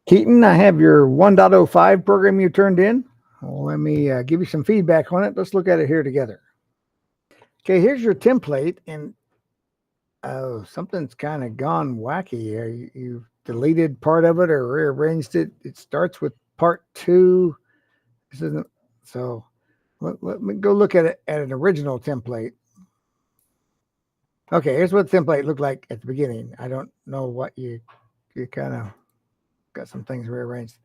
Keaton, I have your 1.05 program you turned in. Well, let me give you some feedback on it. Let's look at it here together. Okay, here's your template, and something's kind of gone wacky here. You've deleted part of it or rearranged it. It starts with part two. This isn't so. Let me go look at it at an original template. Okay, here's what the template looked like at the beginning. I don't know what you kind of got some things rearranged.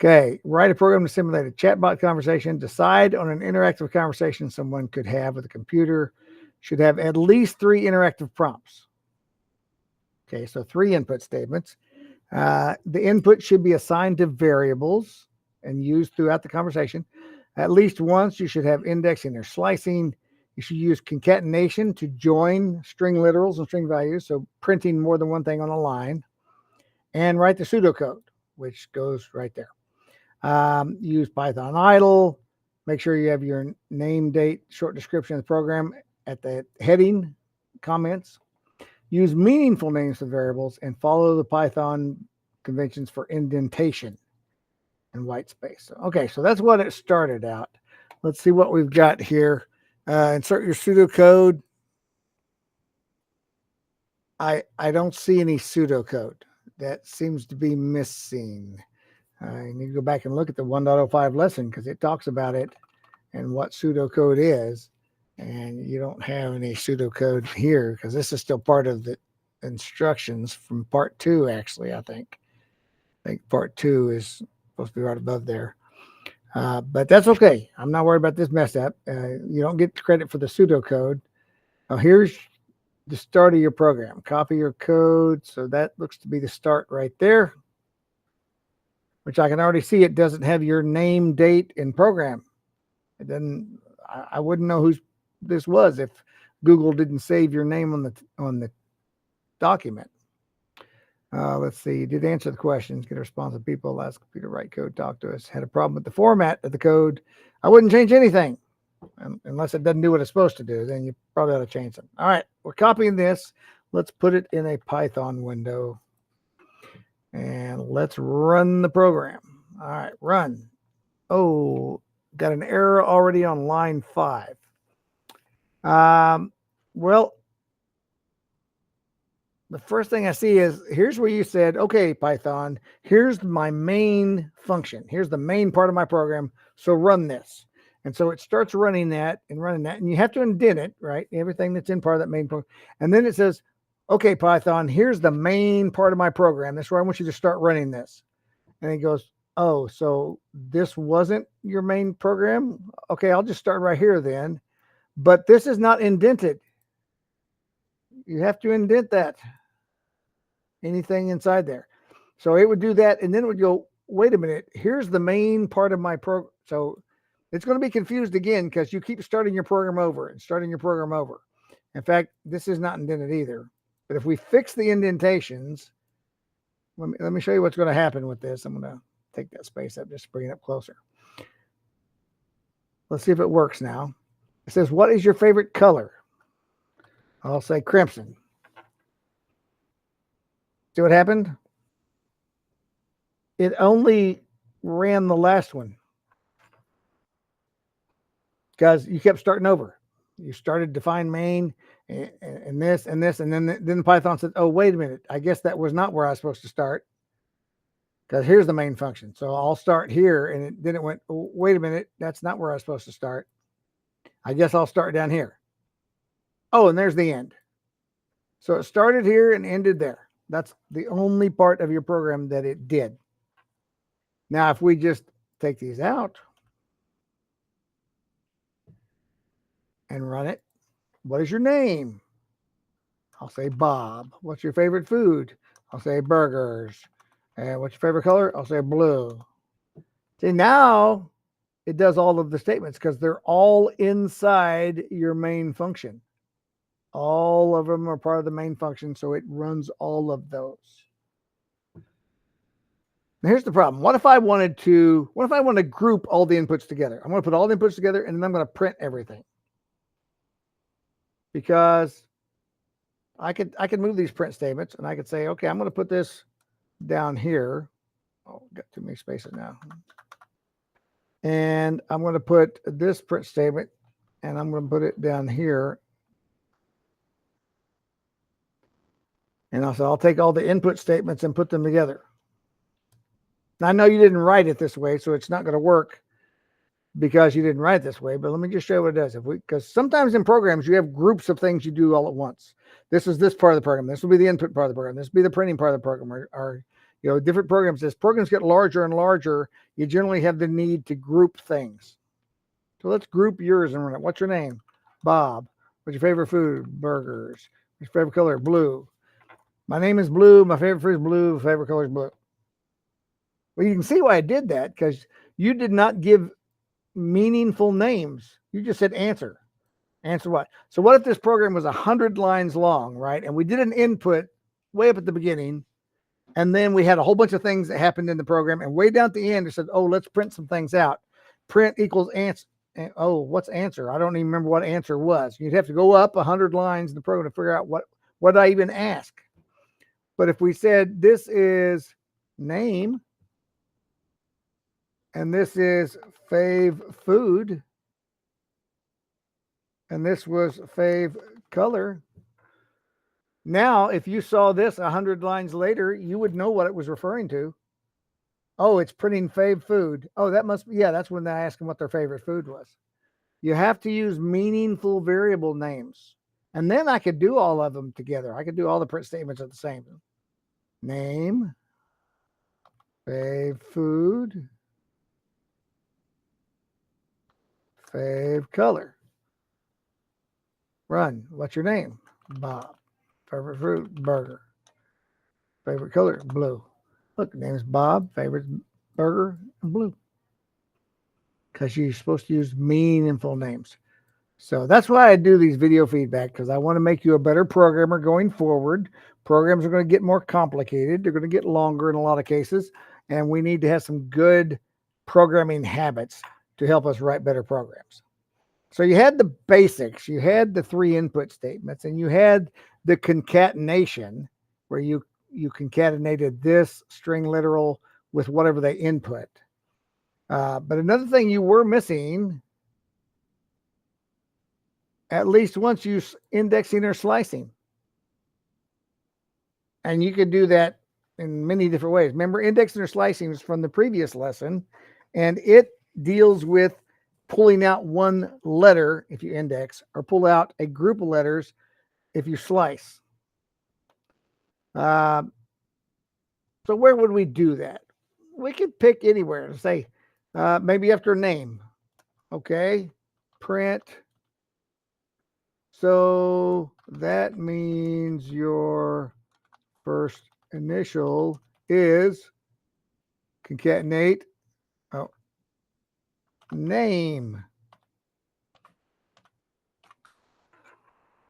Okay, write a program to simulate a chatbot conversation. Decide on an interactive conversation someone could have with a computer. Should have at least 3 interactive prompts. Okay, so 3 input statements. The input should be assigned to variables and used throughout the conversation. At least once, you should have indexing or slicing. You should use concatenation to join string literals and string values, so printing more than one thing on a line. And write the pseudocode, which goes right there. Use Python idle. Make sure you have your name, date, short description of the program at the heading comments. Use meaningful names of variables and follow the Python conventions for indentation and white space. Okay, so that's what it started out. Let's see what we've got here. Insert your pseudocode. I don't see any pseudocode. That seems to be missing. I need to go back and look at the 1.05 lesson because it talks about it and what pseudocode is. And you don't have any pseudocode here because this is still part of the instructions from part 2, actually, I think. Part 2 is supposed to be right above there. But that's okay. I'm not worried about this mess up. You don't get credit for the pseudocode. Now, here's the start of your program. Copy your code. So that looks to be the start right there, which I can already see it doesn't have your name, date, and program. It doesn't. I wouldn't know who this was if Google didn't save your name on the document. Let's see. Did answer the questions, get a response of people, ask computer write code, talk to us. Had a problem with the format of the code. I wouldn't change anything unless it doesn't do what it's supposed to do. Then you probably ought to change it. All right, we're copying this. Let's put it in a Python window and let's run the program. All right, run. Oh, got an error already on line 5. Well, the first thing I see is here's where you said, okay, Python, here's my main function. Here's the main part of my program. So run this. And so it starts running that. And you have to indent it, right? Everything that's in part of that main program. And then it says, okay, Python, here's the main part of my program. That's where I want you to start running this. And it goes, oh, so this wasn't your main program? Okay, I'll just start right here then. But this is not indented. You have to indent that. Anything inside there. So it would do that. And then it would go, wait a minute, here's the main part of my program. So it's going to be confused again because you keep starting your program over and starting your program over. In fact, this is not indented either. But if we fix the indentations, let me show you what's going to happen with this. I'm going to take that space up just to bring it up closer. Let's see if it works now. It says, what is your favorite color? I'll say crimson. See what happened? It only ran the last one because you kept starting over. You started define main and this and this, and then Python said, oh, wait a minute. I guess that was not where I was supposed to start because here's the main function. So I'll start here. And then it went, oh, wait a minute. That's not where I was supposed to start. I guess I'll start down here. Oh, and there's the end. So it started here and ended there. That's the only part of your program that it did. Now, if we just take these out and run it, what is your name? I'll say Bob. What's your favorite food? I'll say burgers. And what's your favorite color? I'll say blue. See, now it does all of the statements because they're all inside your main function. All of them are part of the main function, so it runs all of those. Now here's the problem. What if I wanted to group all the inputs together? I'm going to put all the inputs together and then I'm going to print everything. Because I could move these print statements and I could say, okay, I'm going to put this down here Oh, got too many spaces now. And I'm going to put this print statement, and I'm going to put it down here. And I'll take all the input statements and put them together. Now, I know you didn't write it this way, so it's not going to work because you didn't write it this way. But let me just show you what it does. Because sometimes in programs, you have groups of things you do all at once. This is this part of the program. This will be the input part of the program. This will be the printing part of the program. Or different programs. As programs get larger and larger, you generally have the need to group things. So let's group yours and run it. What's your name? Bob. What's your favorite food? Burgers. What's your favorite color? Blue. My name is Blue. My favorite food is blue. My favorite color is blue. Well, you can see why I did that, because you did not give meaningful names. You just said answer. Answer what? So what if this program was 100 lines long, right? And we did an input way up at the beginning, and then we had a whole bunch of things that happened in the program, and way down at the end, it said, oh, let's print some things out. Print equals answer. Oh, what's answer? I don't even remember what answer was. You'd have to go up 100 lines in the program to figure out what I even ask. But if we said this is name, and this is fave food, and this was fave color, now if you saw this 100 lines later, you would know what it was referring to. Oh, it's printing fave food. Oh, that must be, yeah, that's when they asked them what their favorite food was. You have to use meaningful variable names. And then I could do all of them together. I could do all the print statements at the same time. Name, fave food, fave color. Run. What's your name? Bob. Favorite fruit? Burger. Favorite color? Blue. Look, name is Bob. Favorite burger? Blue. Because you're supposed to use meaningful names. So that's why I do these video feedback, because I want to make you a better programmer going forward. Programs are going to get more complicated. They're going to get longer in a lot of cases. And we need to have some good programming habits to help us write better programs. So you had the basics, you had the 3 input statements, and you had the concatenation where you concatenated this string literal with whatever they input. But another thing you were missing, at least once, you indexing or slicing. And you could do that in many different ways. Remember, indexing or slicing is from the previous lesson, and it deals with pulling out one letter if you index, or pull out a group of letters if you slice. So where would we do that? We could pick anywhere to say, maybe after a name. Okay, print. So that means your first initial is concatenate. Oh, name.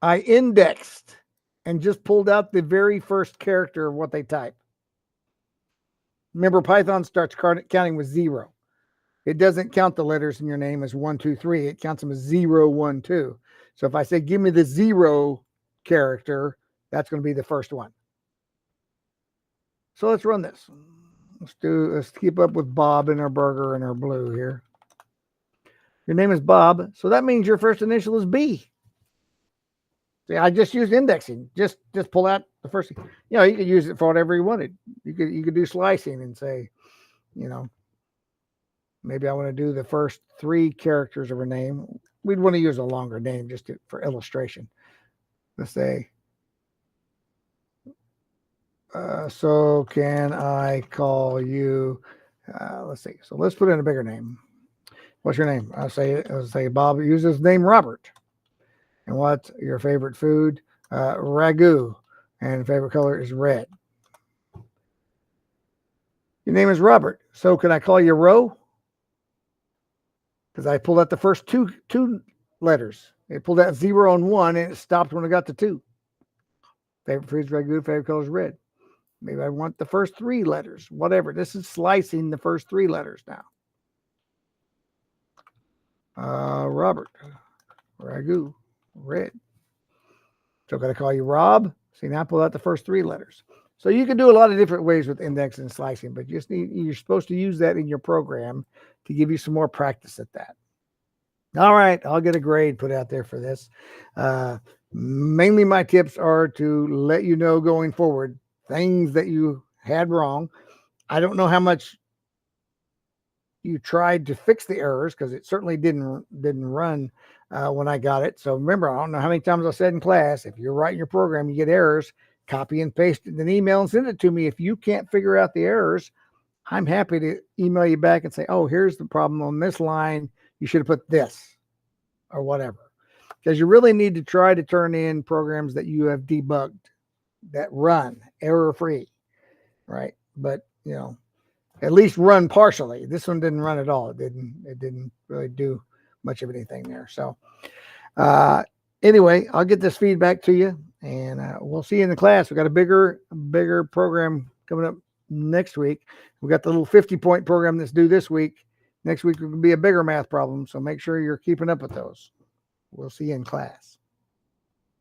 I indexed and just pulled out the very first character of what they type. Remember, Python starts counting with 0. It doesn't count the letters in your name as 1, 2, 3. It counts them as 0, 1, 2. So if I say, give me the 0 character, that's going to be the first one. So let's run this. Let's keep up with Bob and our burger and our blue here. Your name is Bob, so that means your first initial is B. See, I just used indexing. Just pull out the first. You could use it for whatever you wanted. You could do slicing and say, maybe I want to do the first 3 characters of a name. We'd want to use a longer name just for illustration. Let's say, so can I call you? Let's see. So let's put in a bigger name. What's your name? I'll say Bob uses name Robert. And what's your favorite food? Ragu. And favorite color is red. Your name is Robert. So can I call you Roe? Because I pulled out the first two letters. It pulled out 0 and 1, and it stopped when it got to 2. Favorite food is Ragu. Favorite color is red. Maybe I want the first 3 letters. Whatever. This is slicing the first 3 letters now. Robert. Ragu. Red. So can I call you Rob? See, now I pull out the first 3 letters. So you can do a lot of different ways with indexing and slicing, but you're supposed to use that in your program to give you some more practice at that. All right, I'll get a grade put out there for this. Mainly my tips are to let you know going forward things that you had wrong. I don't know how much you tried to fix the errors because it certainly didn't run when I got it. So remember, I don't know how many times I said in class, if you're writing your program, you get errors, copy and paste it in an email and send it to me. If you can't figure out the errors, I'm happy to email you back and say, oh, here's the problem on this line. You should have put this or whatever. Because you really need to try to turn in programs that you have debugged that run error-free, right? But, at least run partially. This one didn't run at all. It didn't really do much of anything there. So anyway, I'll get this feedback to you, and we'll see you in the class. We got a bigger program coming up next week. We got the little 50-point program that's due this week. Next week will be a bigger math problem, so make sure you're keeping up with those. We'll see you in class.